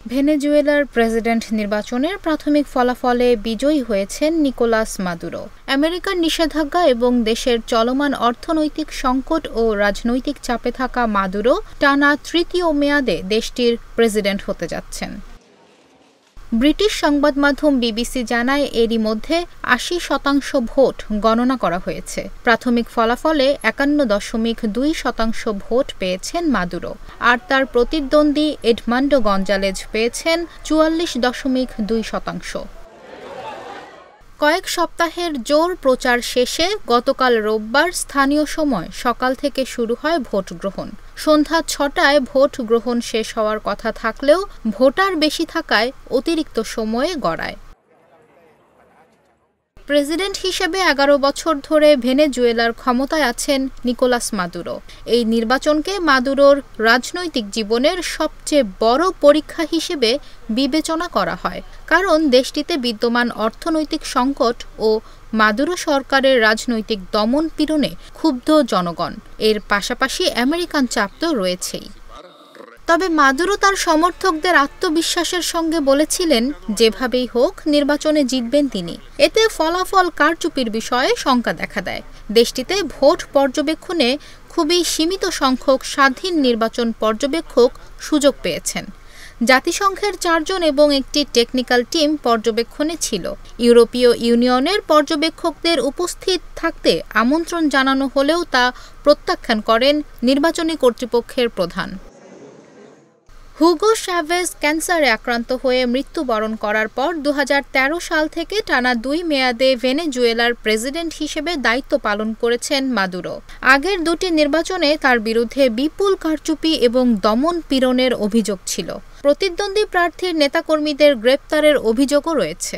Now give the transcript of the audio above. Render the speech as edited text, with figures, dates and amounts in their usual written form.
ভেনেজুয়েলার প্রেসিডেন্ট নির্বাচনের প্রাথমিক ফলাফলে বিজয়ী হয়েছেন নিকোলাস মাদুরো। আমেরিকার নিষেধাজ্ঞা এবং দেশের চলমান অর্থনৈতিক সংকট ও রাজনৈতিক চাপে থাকা মাদুরো টানা তৃতীয় মেয়াদে দেশটির প্রেসিডেন্ট হতে যাচ্ছেন। ব্রিটিশ সংবাদ মাধ্যম বিবিসি জানায়, এরই মধ্যে ৮০% ভোট গণনা করা হয়েছে। প্রাথমিক ফলাফলে ৫১.২% ভোট পেয়েছেন মাদুরো, আর তার প্রতিদ্বন্দ্বী এডমান্ডো গঞ্জালেজ পেয়েছেন ৪৪.২%। কয়েক সপ্তাহের জোর প্রচার শেষে গতকাল রোববার স্থানীয় সময় সকাল থেকে শুরু হয় ভোট গ্রহণ। সন্ধ্যা ৬টায় ভোট গ্রহণ শেষ হওয়ার কথা থাকলেও ভোটার বেশি থাকায় অতিরিক্ত সময়ে গড়ায়। প্রেসিডেন্ট হিসেবে ১১ বছর ধরে ভেনেজুয়েলার ক্ষমতায় আছেন নিকোলাস মাদুরো। এই নির্বাচনকে মাদুরোর রাজনৈতিক জীবনের সবচেয়ে বড় পরীক্ষা হিসেবে বিবেচনা করা হয়, কারণ দেশটিতে বিদ্যমান অর্থনৈতিক সংকট ও মাদুরো সরকারের রাজনৈতিক দমন পীড়নে ক্ষুব্ধ জনগণ। এর পাশাপাশি আমেরিকান চাপ তো রয়েছেই। তবে মাদুরো তার সমর্থকদের আত্মবিশ্বাসের সঙ্গে বলেছিলেন, যেভাবেই হোক নির্বাচনে জিতবেন তিনি। এতে ফলাফল কারচুপির বিষয়ে শঙ্কা দেখা দেয়। দেশটিতে ভোট পর্যবেক্ষণে খুবই সীমিত সংখ্যক স্বাধীন নির্বাচন পর্যবেক্ষক সুযোগ পেয়েছেন। জাতিসংঘের ৪ জন এবং একটি টেকনিক্যাল টিম পর্যবেক্ষণে ছিল। ইউরোপীয় ইউনিয়নের পর্যবেক্ষকদের উপস্থিত থাকতে আমন্ত্রণ জানানো হলেও তা প্রত্যাখ্যান করেন নির্বাচনী কর্তৃপক্ষের প্রধান। হুগো চ্যাভেজ ক্যান্সারে আক্রান্ত হয়ে মৃত্যুবরণ করার পর ২০১৩ সাল থেকে টানা ২ মেয়াদে ভেনেজুয়েলার প্রেসিডেন্ট হিসেবে দায়িত্ব পালন করেছেন মাদুরো। আগের দুটি নির্বাচনে তার বিরুদ্ধে বিপুল কারচুপি এবং দমন পীড়নের অভিযোগ ছিল। প্রতিদ্বন্দ্বী প্রার্থীর নেতাকর্মীদের গ্রেপ্তারের অভিযোগও রয়েছে।